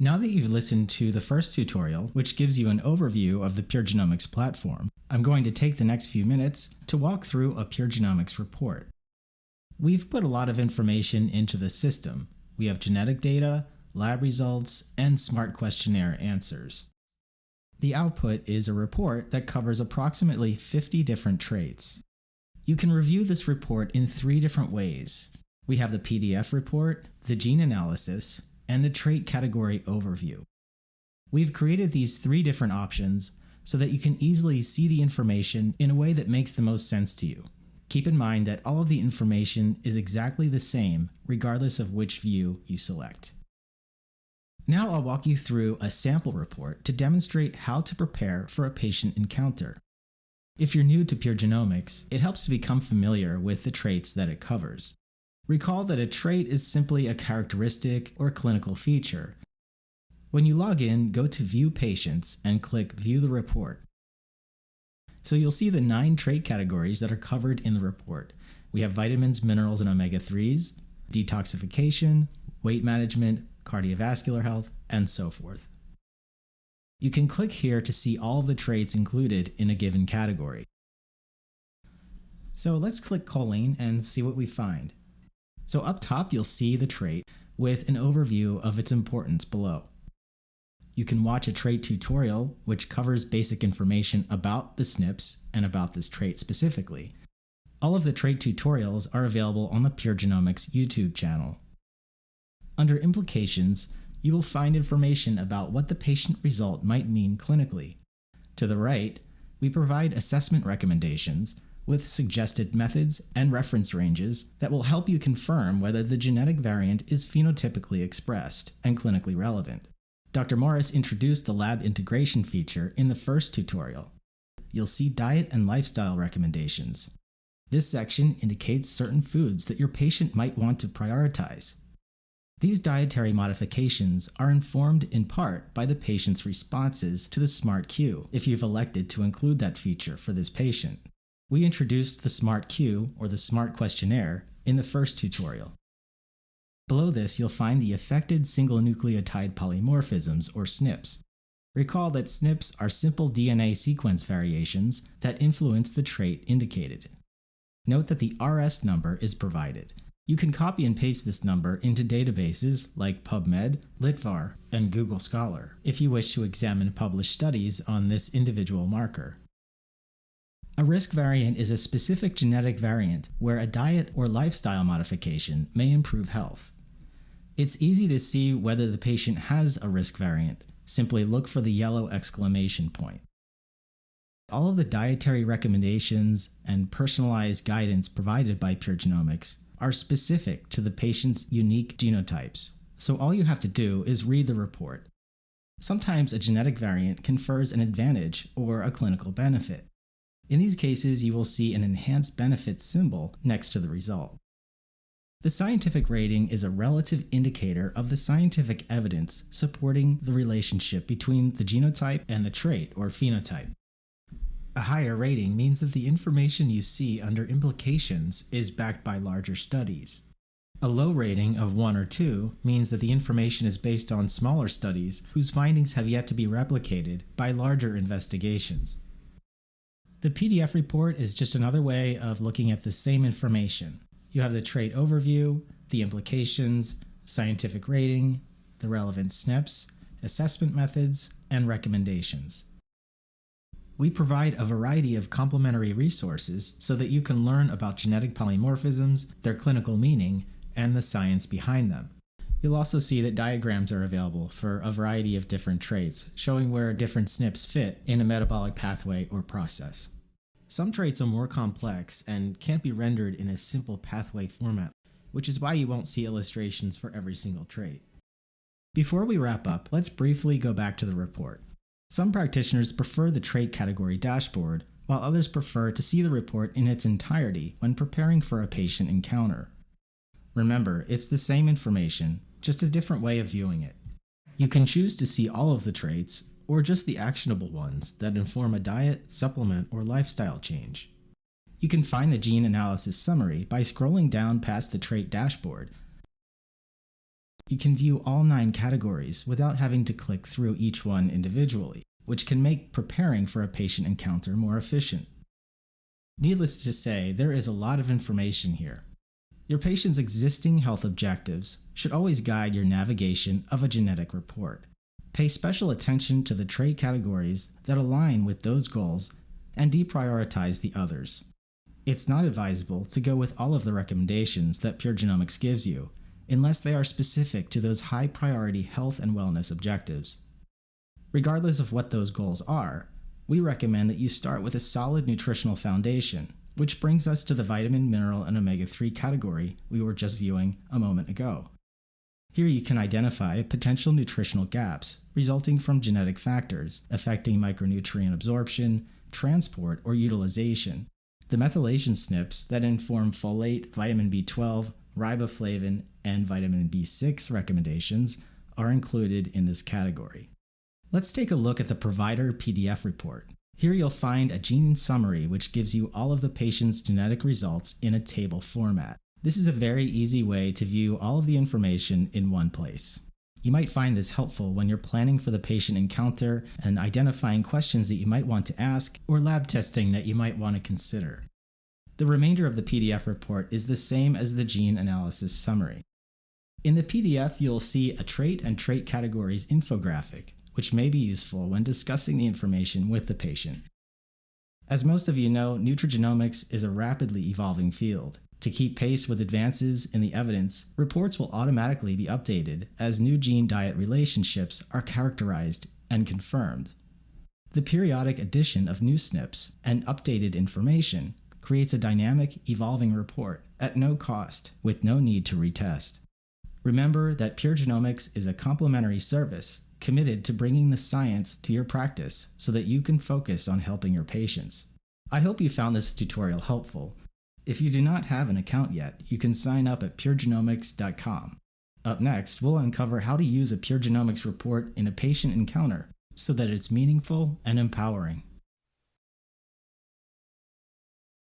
Now that you've listened to the first tutorial, which gives you an overview of the PureGenomics platform, I'm going to take the next few minutes to walk through a PureGenomics report. We've put a lot of information into the system. We have genetic data, lab results, and smart questionnaire answers. The output is a report that covers approximately 50 different traits. You can review this report in 3 different ways. We have the PDF report, the gene analysis, and the trait category overview. We've created these 3 different options so that you can easily see the information in a way that makes the most sense to you. Keep in mind that all of the information is exactly the same regardless of which view you select. Now I'll walk you through a sample report to demonstrate how to prepare for a patient encounter. If you're new to PureGenomics, it helps to become familiar with the traits that it covers. Recall that a trait is simply a characteristic or clinical feature. When you log in, go to View Patients and click View the Report. So you'll see the 9 trait categories that are covered in the report. We have vitamins, minerals, and omega-3s, detoxification, weight management, cardiovascular health, and so forth. You can click here to see all of the traits included in a given category. So let's click choline and see what we find. So up top, you'll see the trait with an overview of its importance below. You can watch a trait tutorial, which covers basic information about the SNPs and about this trait specifically. All of the trait tutorials are available on the PureGenomics YouTube channel. Under Implications, you will find information about what the patient result might mean clinically. To the right, we provide assessment recommendations with suggested methods and reference ranges that will help you confirm whether the genetic variant is phenotypically expressed and clinically relevant. Dr. Morris introduced the lab integration feature in the first tutorial. You'll see diet and lifestyle recommendations. This section indicates certain foods that your patient might want to prioritize. These dietary modifications are informed in part by the patient's responses to the Smart Q, if you've elected to include that feature for this patient. We introduced the Smart Q, or the Smart Questionnaire, in the first tutorial. Below this, you'll find the affected single nucleotide polymorphisms, or SNPs. Recall that SNPs are simple DNA sequence variations that influence the trait indicated. Note that the RS number is provided. You can copy and paste this number into databases like PubMed, Litvar, and Google Scholar if you wish to examine published studies on this individual marker. A risk variant is a specific genetic variant where a diet or lifestyle modification may improve health. It's easy to see whether the patient has a risk variant. Simply look for the yellow exclamation point. All of the dietary recommendations and personalized guidance provided by PureGenomics are specific to the patient's unique genotypes, so all you have to do is read the report. Sometimes a genetic variant confers an advantage or a clinical benefit. In these cases, you will see an enhanced benefit symbol next to the result. The scientific rating is a relative indicator of the scientific evidence supporting the relationship between the genotype and the trait or phenotype. A higher rating means that the information you see under Implications is backed by larger studies. A low rating of 1 or 2 means that the information is based on smaller studies whose findings have yet to be replicated by larger investigations. The PDF report is just another way of looking at the same information. You have the trait overview, the implications, scientific rating, the relevant SNPs, assessment methods, and recommendations. We provide a variety of complementary resources so that you can learn about genetic polymorphisms, their clinical meaning, and the science behind them. You'll also see that diagrams are available for a variety of different traits, showing where different SNPs fit in a metabolic pathway or process. Some traits are more complex and can't be rendered in a simple pathway format, which is why you won't see illustrations for every single trait. Before we wrap up, let's briefly go back to the report. Some practitioners prefer the trait category dashboard, while others prefer to see the report in its entirety when preparing for a patient encounter. Remember, it's the same information, just a different way of viewing it. You can choose to see all of the traits, or just the actionable ones that inform a diet, supplement, or lifestyle change. You can find the gene analysis summary by scrolling down past the trait dashboard. You can view all 9 categories without having to click through each one individually, which can make preparing for a patient encounter more efficient. Needless to say, there is a lot of information here. Your patient's existing health objectives should always guide your navigation of a genetic report. Pay special attention to the trait categories that align with those goals and deprioritize the others. It's not advisable to go with all of the recommendations that PureGenomics gives you, unless they are specific to those high-priority health and wellness objectives. Regardless of what those goals are, we recommend that you start with a solid nutritional foundation, which brings us to the vitamin, mineral, and omega-3 category we were just viewing a moment ago. Here you can identify potential nutritional gaps resulting from genetic factors affecting micronutrient absorption, transport, or utilization. The methylation SNPs that inform folate, vitamin B12, riboflavin, and vitamin B6 recommendations are included in this category. Let's take a look at the provider PDF report. Here you'll find a gene summary which gives you all of the patient's genetic results in a table format. This is a very easy way to view all of the information in one place. You might find this helpful when you're planning for the patient encounter and identifying questions that you might want to ask or lab testing that you might want to consider. The remainder of the PDF report is the same as the gene analysis summary. In the PDF, you'll see a trait and trait categories infographic, which may be useful when discussing the information with the patient. As most of you know, nutrigenomics is a rapidly evolving field. To keep pace with advances in the evidence, reports will automatically be updated as new gene-diet relationships are characterized and confirmed. The periodic addition of new SNPs and updated information creates a dynamic, evolving report at no cost with no need to retest. Remember that PureGenomics is a complementary service committed to bringing the science to your practice so that you can focus on helping your patients. I hope you found this tutorial helpful. If you do not have an account yet, you can sign up at puregenomics.com. Up next, we'll uncover how to use a PureGenomics report in a patient encounter so that it's meaningful and empowering.